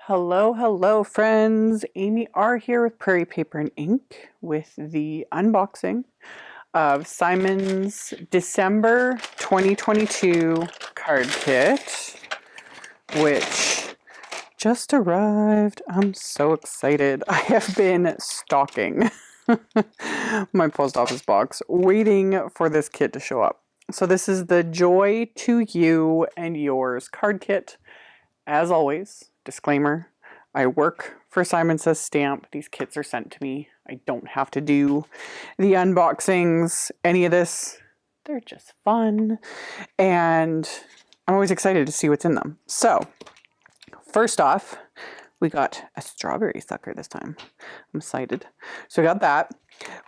Hello, hello friends. AmyR here with Prairie Paper and Ink with the unboxing of Simon's December 2022 card kit, which just arrived. I'm so excited. I have been stalking my post office box waiting for this kit to show up. So this is the Joy to You and Yours card kit. As always, disclaimer, I work for Simon Says Stamp. These kits are sent to me. I don't have to do the unboxings, any of this. They're just fun. And I'm always excited to see what's in them. So, first off, we got a strawberry sucker this time. I'm excited. So we got that.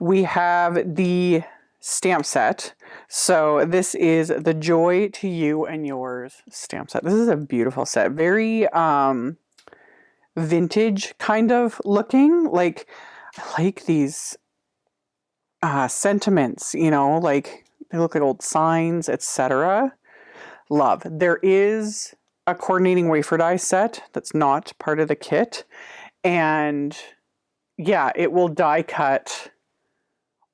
We have the stamp set. So this is the Joy to You and Yours stamp set. This is a beautiful set. Very vintage kind of looking. Like, I like these sentiments, you know, like they look like old signs, etc. Love. There is a coordinating wafer die set that's not part of the kit. And yeah, it will die cut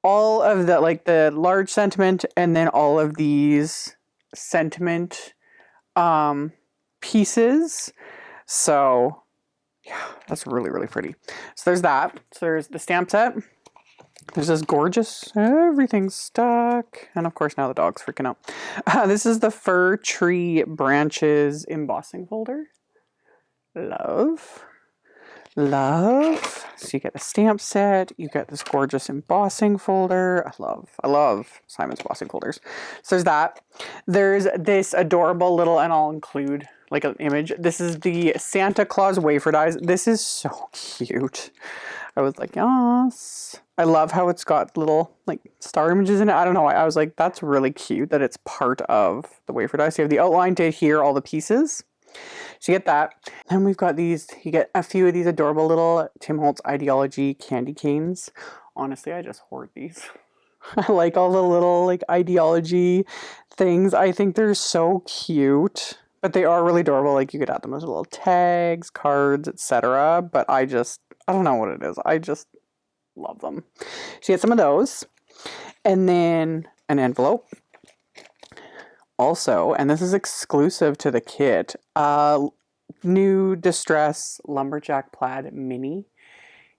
all of the, like the large sentiment and then all of these sentiment pieces. So yeah, that's really, really pretty. So there's that. So there's the stamp set. There's this gorgeous, everything's stuck. And of course now the dog's freaking out. This is the Fir Tree Branches embossing folder. Love. Love. So you get a stamp set, you get this gorgeous embossing folder. I love Simon's embossing folders. So there's that. There's this adorable little, and I'll include like an image. This is the Santa Claus wafer dies. This is so cute. I was like, yes. I love how it's got little like star images in it. I don't know. I was like, that's really cute that it's part of the wafer dies. So you have the outline to adhere all the pieces. So you get that. Then we've got these, you get a few of these adorable little Tim Holtz Idea-ology candy canes. Honestly, I just hoard these. I like all the little like Idea-ology things. I think they're so cute, but they are really adorable. Like you could add them as little tags, cards, etc. But I don't know what it is. I just love them. So you get some of those. And then an envelope. Also, and this is exclusive to the kit, new Distress Lumberjack Plaid Mini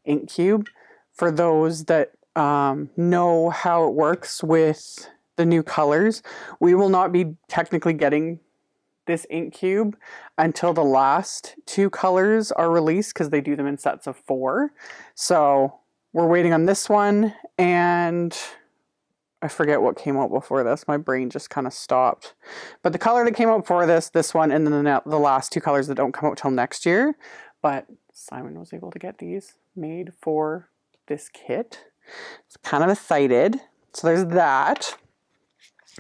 ink cube. For those that know how it works with the new colors, we will not be technically getting this ink cube until the last two colors are released because they do them in sets of 4. So we're waiting on this one, and I forget what came out before this. My brain just kind of stopped. But the color that came out before this one, and then the last two colors that don't come out till next year. But Simon was able to get these made for this kit. It's kind of excited. So there's that.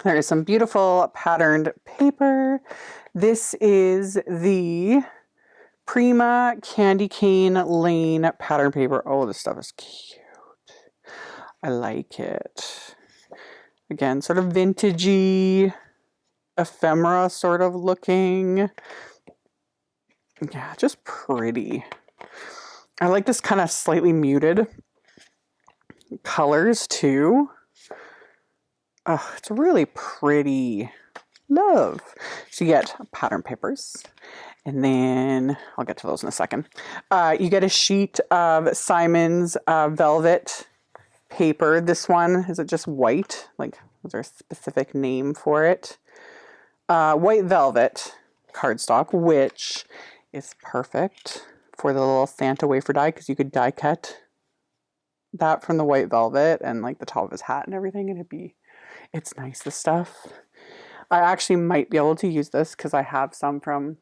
There is some beautiful patterned paper. This is the Prima Candy Cane Lane pattern paper. Oh, this stuff is cute. I like it. Again, sort of vintagey, ephemera sort of looking. Yeah, just pretty. I like this kind of slightly muted colors too. Oh, it's really pretty. Love. So you get pattern papers. And then, I'll get to those in a second. You get a sheet of Simon's velvet paper. This one, is it just white? Like, is there a specific name for it? White velvet cardstock, which is perfect for the little Santa wafer die, because you could die cut that from the white velvet and like the top of his hat and everything, and it's nice, this stuff. I actually might be able to use this because I have some from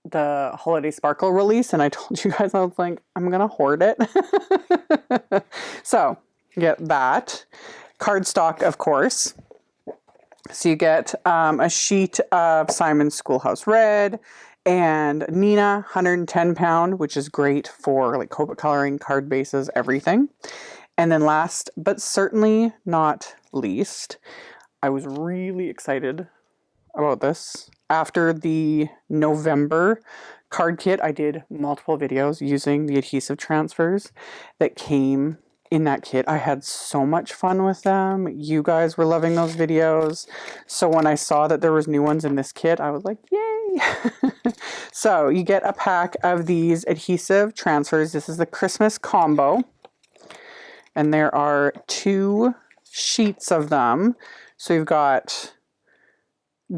the Holiday Sparkle release, and I told you guys, I was like, I'm gonna hoard it. So get that. Cardstock, of course. So you get a sheet of Simon's Schoolhouse Red and Nina 110 pound, which is great for like Copic coloring, card bases, everything. And then last, but certainly not least, I was really excited about this. After the November card kit, I did multiple videos using the adhesive transfers that came in that kit. I had so much fun with them. You guys were loving those videos. So when I saw that there was new ones in this kit, I was like, yay! So you get a pack of these adhesive transfers. This is the Christmas combo. And there are 2 sheets of them. So you've got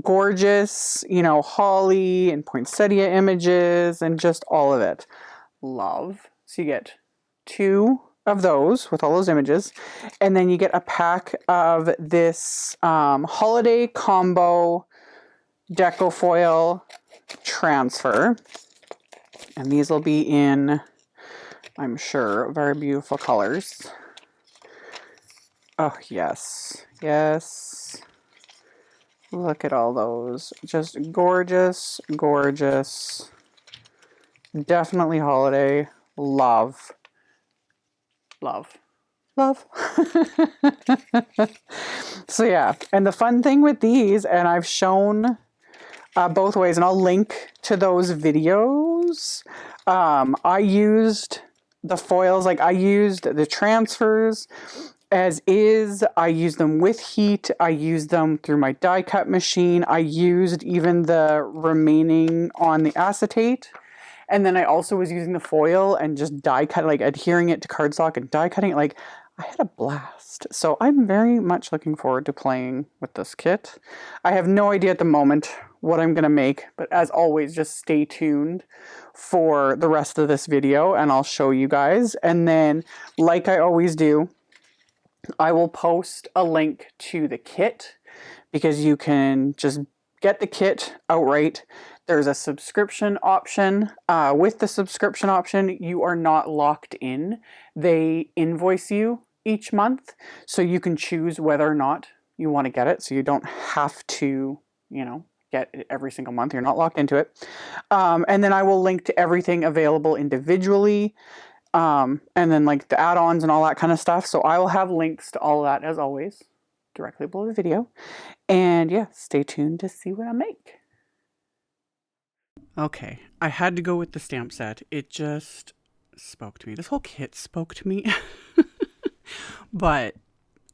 gorgeous, you know, holly and poinsettia images and just all of it. Love. So you get 2 of those with all those images. And then you get a pack of this holiday combo DecoFoil transfer. And these will be in, I'm sure, very beautiful colors. Oh, yes. Yes. Look at all those. Just gorgeous, gorgeous. Definitely holiday. Love. Love. Love. So yeah, and the fun thing with these, and I've shown both ways, and I'll link to those videos. I used the foils, like I used the transfers as is. I used them with heat. I used them through my die cut machine. I used even the remaining on the acetate. And then I also was using the foil and just die cut, like adhering it to cardstock and die cutting it. Like, I had a blast. So I'm very much looking forward to playing with this kit. I have no idea at the moment what I'm going to make, but as always, just stay tuned for the rest of this video and I'll show you guys. And then, like I always do, I will post a link to the kit because you can just get the kit outright. There's a subscription option. With the subscription option, you are not locked in. They invoice you each month, so you can choose whether or not you want to get it. So you don't have to, you know, get it every single month. You're not locked into it. And then I will link to everything available individually. And then like the add-ons and all that kind of stuff. So I will have links to all of that as always directly below the video. And yeah, stay tuned to see what I make. Okay, I had to go with the stamp set. It just spoke to me. This whole kit spoke to me. But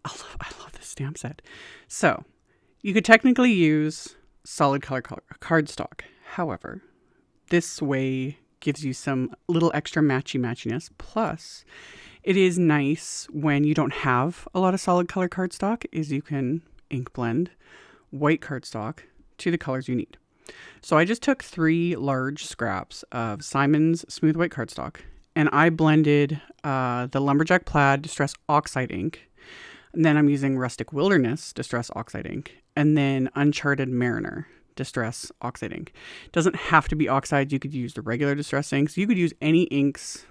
I love this stamp set. So you could technically use solid color cardstock. However, this way gives you some little extra matchiness. Plus, it is nice when you don't have a lot of solid color cardstock, is you can ink blend white cardstock to the colors you need. So I just took 3 large scraps of Simon's smooth white cardstock and I blended the Lumberjack Plaid Distress Oxide ink. And then I'm using Rustic Wilderness Distress Oxide ink and then Uncharted Mariner Distress Oxide ink. It doesn't have to be oxide. You could use the regular distress inks. You could use any inks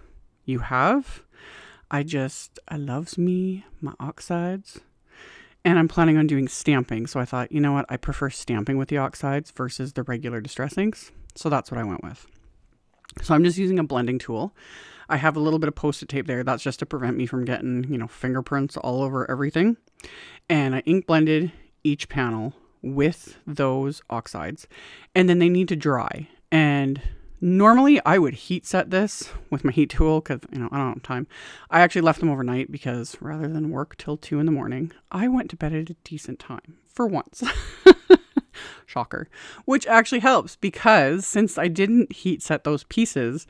you have. I loves me my oxides. And I'm planning on doing stamping. So I thought, you know what? I prefer stamping with the oxides versus the regular distress inks. So that's what I went with. So I'm just using a blending tool. I have a little bit of Post-it tape there. That's just to prevent me from getting, you know, fingerprints all over everything. And I ink blended each panel with those oxides. And then they need to dry. And normally I would heat set this with my heat tool because, you know, I don't have time. I actually left them overnight because rather than work till 2 in the morning, I went to bed at a decent time for once. Shocker. Which actually helps because since I didn't heat set those pieces,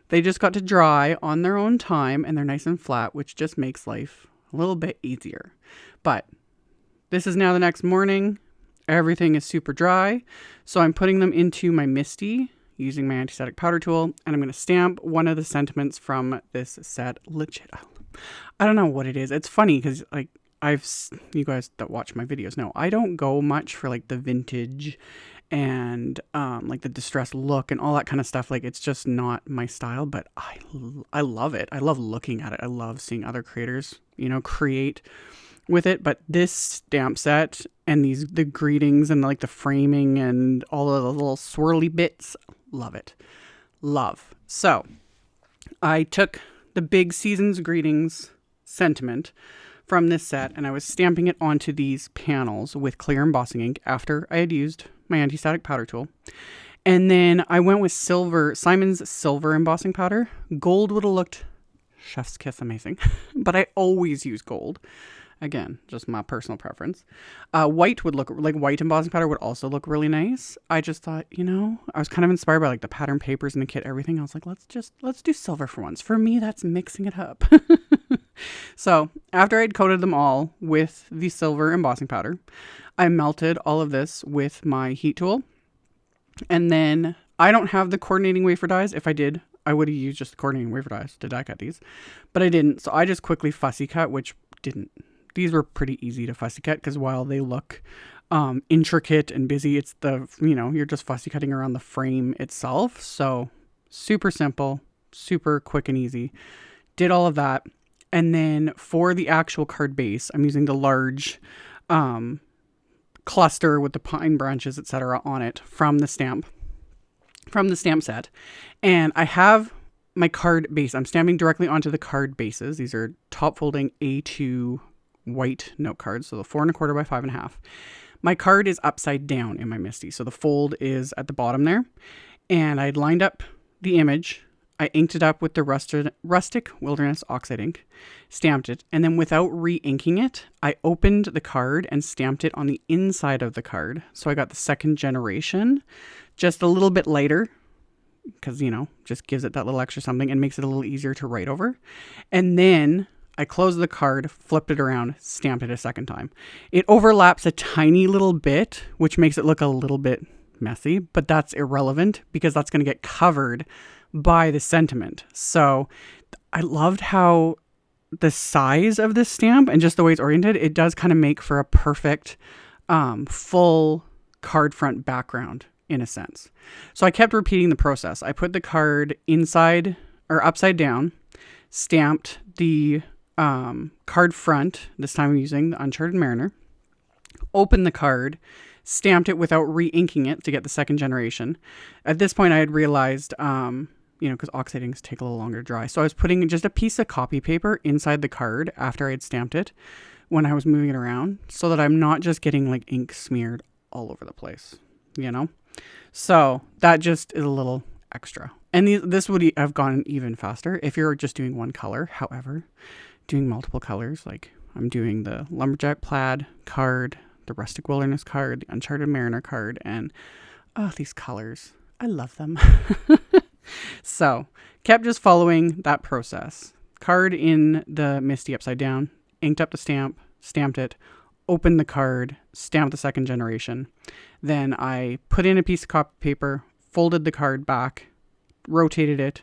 they just got to dry on their own time and they're nice and flat, which just makes life a little bit easier. But this is now the next morning. Everything is super dry. So I'm putting them into my Misty using my anti-static powder tool, and I'm going to stamp one of the sentiments from this set. Legit, I don't know what it is. It's funny because like you guys that watch my videos know I don't go much for like the vintage and like the distressed look and all that kind of stuff. Like it's just not my style, but I love it. I love looking at it. I love seeing other creators, you know, create with it. But this stamp set and the greetings and like the framing and all of the little swirly bits, love it. Love. So I took the big Season's Greetings sentiment from this set and I was stamping it onto these panels with clear embossing ink after I had used my anti-static powder tool. And then I went with silver, Simon's silver embossing powder. Gold would have looked chef's kiss amazing, but I always use gold. Again, just my personal preference. White would look like white embossing powder would also look really nice. I just thought, you know, I was kind of inspired by like the pattern papers in the kit, everything. I was like, let's do silver for once. For me, that's mixing it up. So after I'd coated them all with the silver embossing powder, I melted all of this with my heat tool. And then I don't have the coordinating wafer dies. If I did, I would have used just the coordinating wafer dies to die cut these, but I didn't. So I just quickly fussy cut, which didn't. These were pretty easy to fussy cut because while they look intricate and busy, it's the, you know, you're just fussy cutting around the frame itself. So super simple, super quick and easy. Did all of that. And then for the actual card base, I'm using the large cluster with the pine branches, etc. on it from the stamp set. And I have my card base. I'm stamping directly onto the card bases. These are top folding A2 white note cards, so the 4 1/4 by 5 1/2. My card is upside down in my MISTI, so the fold is at the bottom there. And I'd lined up the image. I inked it up with the Rustic Wilderness Oxide ink, stamped it, and then without re-inking it, I opened the card and stamped it on the inside of the card. So I got the second generation, just a little bit lighter, because, you know, just gives it that little extra something and makes it a little easier to write over. And then I closed the card, flipped it around, stamped it a second time. It overlaps a tiny little bit, which makes it look a little bit messy, but that's irrelevant because that's going to get covered by the sentiment. So I loved how the size of this stamp and just the way it's oriented, it does kind of make for a perfect full card front background in a sense. So I kept repeating the process. I put the card inside or upside down, stamped the card front. This time I'm using the Uncharted Mariner. Opened the card, stamped it without re-inking it to get the second generation. At this point I had realized, you know, because oxide inks take a little longer to dry. So I was putting just a piece of copy paper inside the card after I had stamped it when I was moving it around so that I'm not just getting like ink smeared all over the place, you know? So that just is a little extra. And this would have gone even faster if you're just doing one color. However, doing multiple colors, like I'm doing the Lumberjack Plaid card, the Rustic Wilderness card, the Uncharted Mariner card, and these colors, I love them. So kept just following that process. Card in the MISTI upside down, inked up the stamp, stamped it, opened the card, stamped the second generation. Then I put in a piece of copy paper, folded the card back, rotated it,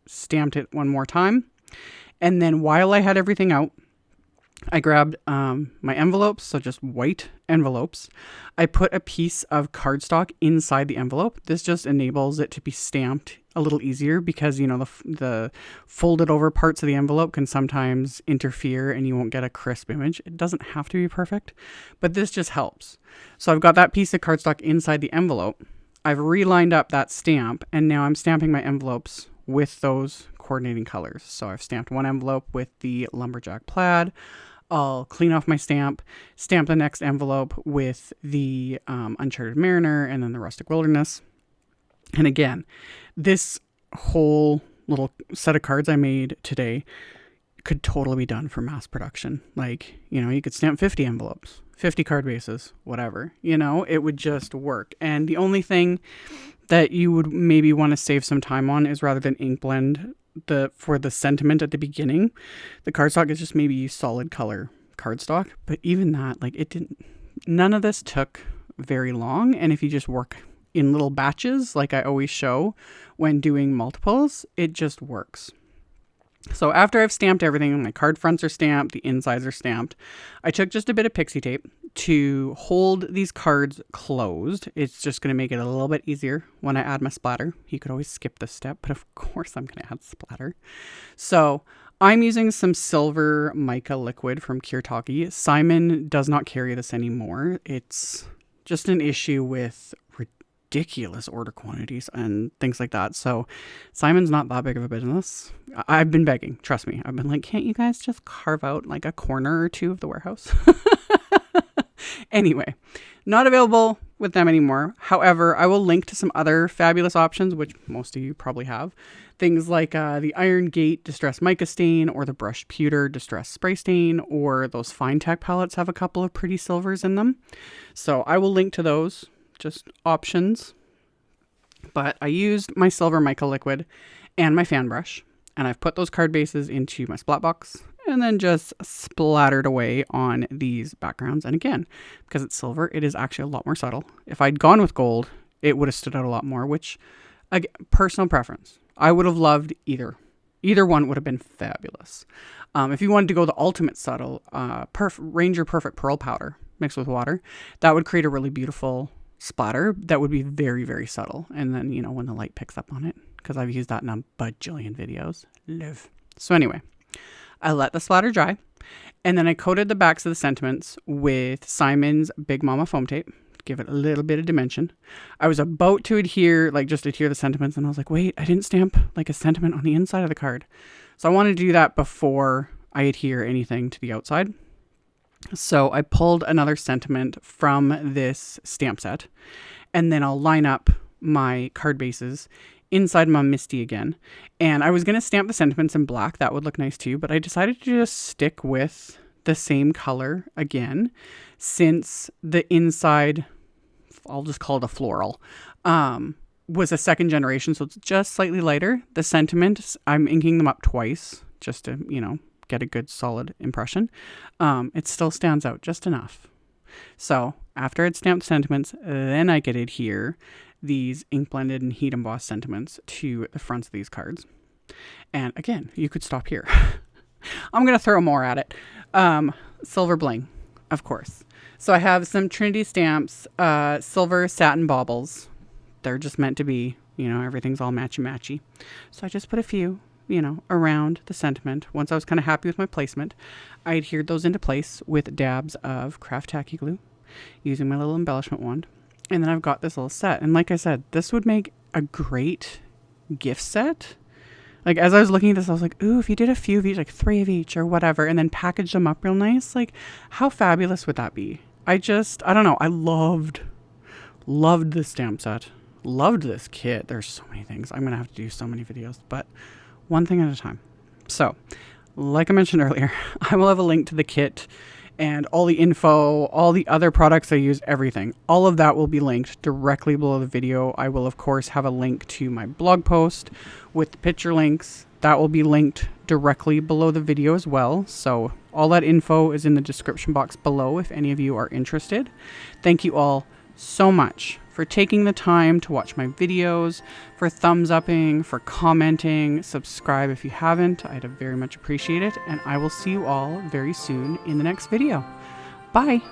stamped it one more time. And then while I had everything out, I grabbed my envelopes, so just white envelopes. I put a piece of cardstock inside the envelope. This just enables it to be stamped a little easier because, you know, the folded over parts of the envelope can sometimes interfere and you won't get a crisp image. It doesn't have to be perfect, but this just helps. So I've got that piece of cardstock inside the envelope. I've relined up that stamp and now I'm stamping my envelopes with those coordinating colors. So I've stamped one envelope with the Lumberjack Plaid. I'll clean off my stamp the next envelope with the Uncharted Mariner and then the Rustic Wilderness. And again, this whole little set of cards I made today could totally be done for mass production. Like, you know, you could stamp 50 envelopes, 50 card bases, whatever, you know, it would just work. And the only thing that you would maybe want to save some time on is rather than ink blend for the sentiment at the beginning, the cardstock is just maybe solid color cardstock. But even that, like none of this took very long. And if you just work in little batches, like I always show when doing multiples, it just works. So after I've stamped everything, my card fronts are stamped, the insides are stamped, I took just a bit of pixie tape to hold these cards closed. It's just going to make it a little bit easier when I add my splatter. You could always skip this step, but of course I'm going to add splatter. So I'm using some silver mica liquid from Kirtaki. Simon does not carry this anymore. It's just an issue with ridiculous order quantities and things like that. So Simon's not that big of a business. I've been begging, trust me. I've been like, can't you guys just carve out like a corner or two of the warehouse? Anyway, not available with them anymore. However, I will link to some other fabulous options, which most of you probably have. Things like the Iron Gate Distress Mica Stain, or the Brushed Pewter Distress Spray Stain, or those Fine Tech palettes have a couple of pretty silvers in them. So I will link to those, just options. But I used my silver mica liquid and my fan brush, and I've put those card bases into my splat box and then just splattered away on these backgrounds. And again, because it's silver, it is actually a lot more subtle. If I'd gone with gold, it would have stood out a lot more, which, again, personal preference. I would have loved either. Either one would have been fabulous. If you wanted to go the ultimate subtle, Ranger Perfect Pearl Powder mixed with water, that would create a really beautiful splatter that would be very, very subtle. And then, you know, when the light picks up on it, because I've used that in a bajillion videos. Love. So anyway, I let the splatter dry, and then I coated the backs of the sentiments with Simon's Big Mama foam tape. Give it a little bit of dimension. I was about to adhere the sentiments, and I was like, wait, I didn't stamp like a sentiment on the inside of the card. So I wanted to do that before I adhere anything to the outside. So I pulled another sentiment from this stamp set, and then I'll line up my card bases inside my Misty again. And I was going to stamp the sentiments in black. That would look nice too, but I decided to just stick with the same color again, since the inside, I'll just call it a floral, was a second generation. So it's just slightly lighter. The sentiments, I'm inking them up twice just to, you know, get a good solid impression. It still stands out just enough. So after I'd stamped sentiments, then I could adhere these ink blended and heat embossed sentiments to the fronts of these cards. And again, you could stop here. I'm going to throw more at it. Silver bling, of course. So I have some Trinity Stamps, silver satin baubles. They're just meant to be, you know, everything's all matchy-matchy. So I just put a few, you know, around the sentiment. Once I was kind of happy with my placement, I adhered those into place with dabs of craft tacky glue using my little embellishment wand. And then I've got this little set. And like I said, this would make a great gift set. Like, as I was looking at this, I was like, ooh, if you did a few of each, like 3 of each or whatever, and then packaged them up real nice, like, how fabulous would that be? I don't know. I loved this stamp set. Loved this kit. There's so many things. I'm going to have to do so many videos, but one thing at a time. So, like I mentioned earlier, I will have a link to the kit and all the info, all the other products I use, everything. All of that will be linked directly below the video. I will, of course, have a link to my blog post with the picture links. That will be linked directly below the video as well. So all that info is in the description box below if any of you are interested. Thank you all so much for taking the time to watch my videos, for thumbs upping, for commenting. Subscribe if you haven't. I'd very much appreciate it. And I will see you all very soon in the next video. Bye.